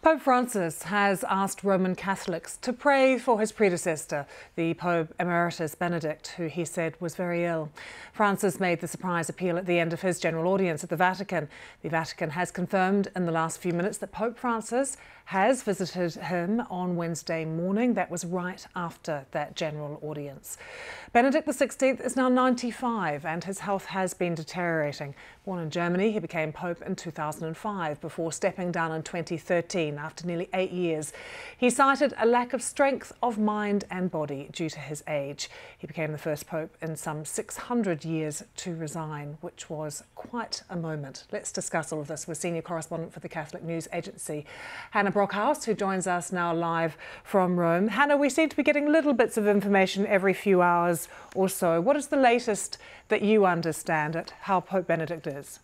Pope Francis has asked Roman Catholics to pray for his predecessor, the Pope Emeritus Benedict, who he said was very ill. Francis made the surprise appeal at the end of his general audience at the Vatican. The Vatican has confirmed in the last few minutes that Pope Francis has visited him on Wednesday morning. That was right after that general audience. Benedict XVI is now 95 and his health has been deteriorating. Born in Germany, he became Pope in 2005 before stepping down in 2013 after nearly 8 years. He cited a lack of strength of mind and body due to his age. He became the first Pope in some 600 years to resign, which was quite a moment. Let's discuss all of this with senior correspondent for the Catholic News Agency, Hannah Brockhouse, who joins us now live from Rome. Hannah, we seem to be getting little bits of information every few hours or so. What is the latest that you understand at how Pope Benedict is?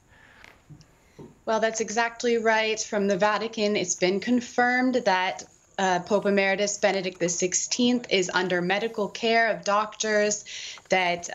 Well, that's exactly right. From the Vatican, it's been confirmed that Pope Emeritus Benedict XVI is under medical care of doctors, that,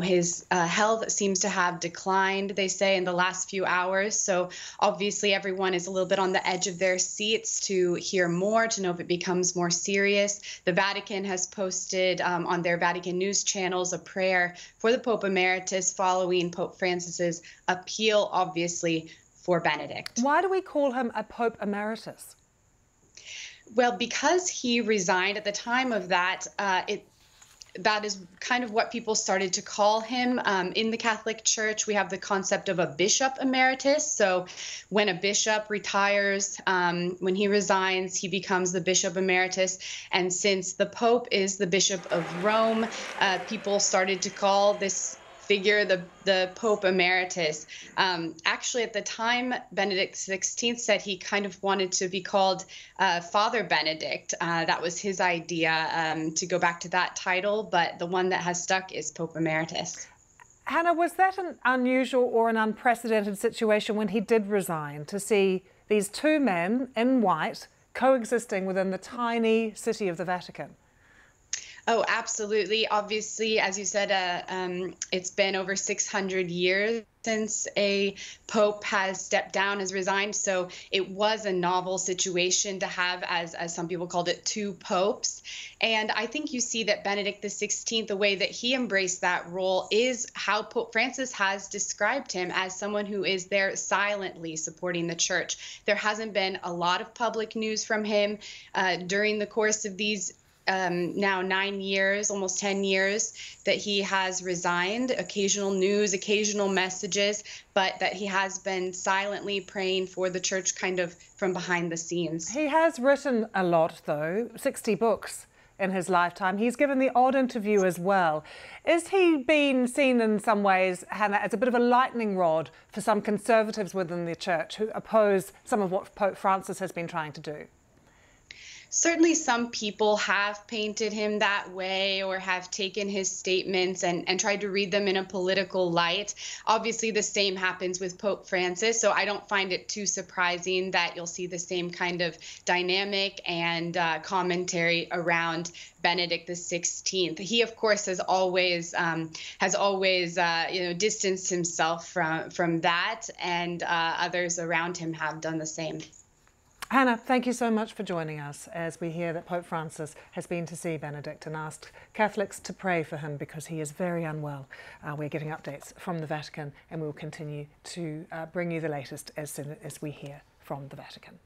his health seems to have declined, they say, in the last few hours. So obviously everyone is a little bit on the edge of their seats to hear more, to know if it becomes more serious. The Vatican has posted on their Vatican news channels a prayer for the Pope Emeritus following Pope Francis's appeal, obviously, for Benedict. Why do we call him a Pope Emeritus? Well, because he resigned at the time of that, that is kind of what people started to call him. In the Catholic Church, we have the concept of a bishop emeritus. So when a bishop retires, when he resigns, he becomes the bishop emeritus. And since the Pope is the Bishop of Rome, people started to call this figure the Pope Emeritus. Actually, at the time, Benedict XVI said he kind of wanted to be called Father Benedict. That was his idea, to go back to that title, but the one that has stuck is Pope Emeritus. Hannah, was that an unusual or an unprecedented situation when he did resign, to see these two men in white coexisting within the tiny city of the Vatican? Oh, absolutely. Obviously, as you said, it's been over 600 years since a pope has stepped down, has resigned. So it was a novel situation to have, as some people called it, two popes. And I think you see that Benedict XVI, the way that he embraced that role is how Pope Francis has described him, as someone who is there silently supporting the church. There hasn't been a lot of public news from him during the course of these now 9 years, almost 10 years, that he has resigned. Occasional news, occasional messages, but that he has been silently praying for the church kind of from behind the scenes. He has written a lot, though, 60 books in his lifetime. He's given the odd interview as well. Is he being seen in some ways, Hannah, as a bit of a lightning rod for some conservatives within the church who oppose some of what Pope Francis has been trying to do? Certainly some people have painted him that way, or have taken his statements and tried to read them in a political light. Obviously, the same happens with Pope Francis, so I don't find it too surprising that you'll see the same kind of dynamic and commentary around Benedict XVI. He, of course, has always distanced himself from that, and others around him have done the same. Hannah, thank you so much for joining us as we hear that Pope Francis has been to see Benedict and asked Catholics to pray for him because he is very unwell. We're getting updates from the Vatican and we'll continue to bring you the latest as soon as we hear from the Vatican.